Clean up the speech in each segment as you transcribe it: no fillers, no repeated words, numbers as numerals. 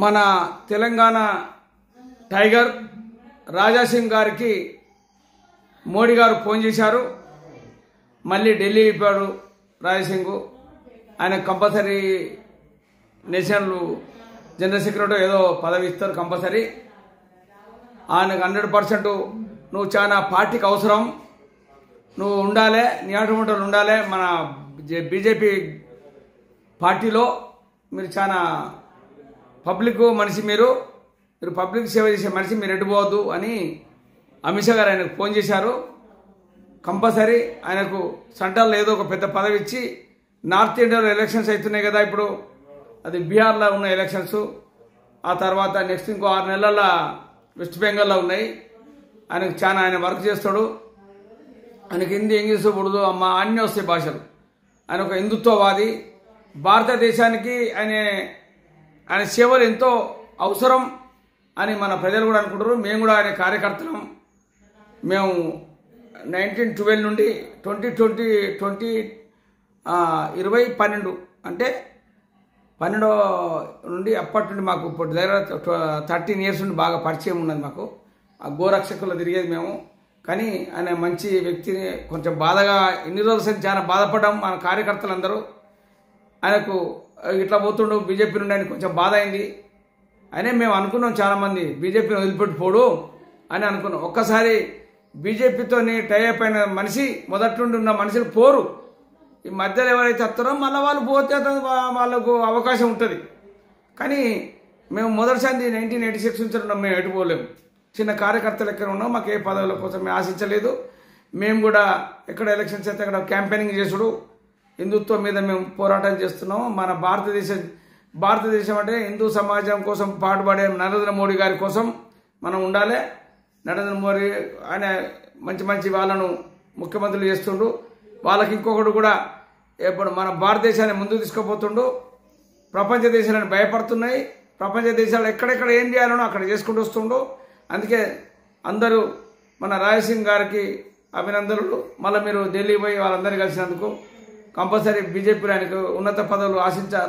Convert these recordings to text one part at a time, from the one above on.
మన తెలంగాణ టైగర్ రాజాసింగ్ గారికి మోడీ గారు ఫోన్ చేశారు. మళ్ళీ ఢిల్లీ అయిపోయాడు రాజాసింగ్. ఆయన కంపల్సరీ నేషనల్ జనరల్ సెక్రటరీ ఏదో పదవి ఇస్తారు కంపల్సరీ. ఆయనకు 100% నువ్వు చాలా పార్టీకి అవసరం, నువ్వు ఉండాలి, నీ ఆటోమేటలు ఉండాలి. మన బీజేపీ పార్టీలో మీరు చాలా పబ్లిక్ మనిషి, మీరు పబ్లిక్ సేవ చేసే మనిషి, మీరు ఎటుపోవద్దు అని అమిత్ షా గారు ఆయనకు ఫోన్ చేశారు. కంపల్సరీ ఆయనకు సెంట్రల్లో ఏదో ఒక పెద్ద పదవి ఇచ్చి, నార్త్ ఇండియాలో ఎలక్షన్స్ అవుతున్నాయి కదా ఇప్పుడు, అది బీహార్లో ఉన్న ఎలక్షన్స్, ఆ తర్వాత నెక్స్ట్ ఇంకో 6 నెలల వెస్ట్ బెంగాల్లో ఉన్నాయి. ఆయనకు చాలా ఆయన వర్క్ చేస్తాడు. ఆయనకు హిందీ, ఇంగ్లీషు, ఉర్దూ అన్ని వస్తాయి భాషలు. ఆయన ఒక హిందుత్వవాది. భారతదేశానికి ఆయన సేవలు ఎంతో అవసరం అని మన ప్రజలు కూడా అనుకుంటారు. మేము కూడా ఆయన కార్యకర్తలం. మేము 1912 నుండి 2012 అంటే 12 నుండి అప్పటి నుండి మాకు ఇప్పుడు దగ్గర 13 ఇయర్స్ నుండి బాగా పరిచయం ఉన్నది మాకు. ఆ గోరక్షకులు తిరిగేది మేము. కానీ ఆయన మంచి వ్యక్తిని, కొంచెం బాధగా ఎన్ని రోజులు చాలా బాధపడ్డాం మన కార్యకర్తలందరూ. ఆయనకు ఇట్లా పోతుండు బీజేపీ నుండి ఆయన కొంచెం బాధ అయింది. అయినా మేము అనుకున్నాం చాలామంది బీజేపీని వదిలిపెట్టిపోడు అని అనుకున్నాం. ఒక్కసారి బీజేపీతో టైఅప్ అయిన మనిషి, మొదటి నుండి ఉన్న మనుషులు పోరు. ఈ మధ్యలో ఎవరైతే వస్తారో మళ్ళీ వాళ్ళు పోతే వాళ్ళకు అవకాశం ఉంటుంది. కానీ మేము మొదటిసారి 1986 నుంచి ఉన్నాం. మేము ఎటుపోలేము. చిన్న కార్యకర్తలు ఎక్కడ ఉన్నాం. మాకు ఏ పదవుల కోసం మేము ఆశించలేదు. మేము కూడా ఎక్కడ ఎలక్షన్స్ అయితే అక్కడ క్యాంపెయినింగ్ చేసుడు, హిందుత్వం మీద మేము పోరాటం చేస్తున్నాం. మన భారతదేశం అంటే హిందూ సమాజం కోసం పాటుపడే నరేంద్ర మోడీ గారి కోసం మనం ఉండాలి. నరేంద్ర మోడీ ఆయన మంచి మంచి వాళ్ళను ముఖ్యమంత్రులు చేస్తుండు. వాళ్ళకి ఇంకొకటి కూడా ఇప్పుడు మన భారతదేశాన్ని ముందుకు తీసుకుపోతుండు. ప్రపంచ దేశాలను భయపడుతున్నాయి. ప్రపంచ దేశాలు ఎక్కడెక్కడ ఏం చేయాలనో అక్కడ చేసుకుంటూ వస్తుండు. అందుకే అందరూ మన రాజాసింగ్ గారికి అభినందనలు. మళ్ళీ మీరు ఢిల్లీ పోయి వాళ్ళందరూ కలిసినందుకు కంపల్సరీ బీజేపీలో ఆయనకు ఉన్నత పదవులు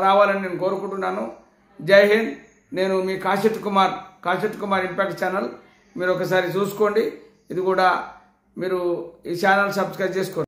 రావాలని నేను కోరుకుంటున్నాను. జై హింద్. నేను మీ కాశెట్టి కుమార్ ఇంపాక్ట్ ఛానల్. మీరు ఒకసారి చూసుకోండి. ఇది కూడా మీరు ఈ ఛానల్ సబ్స్క్రైబ్ చేసుకోండి.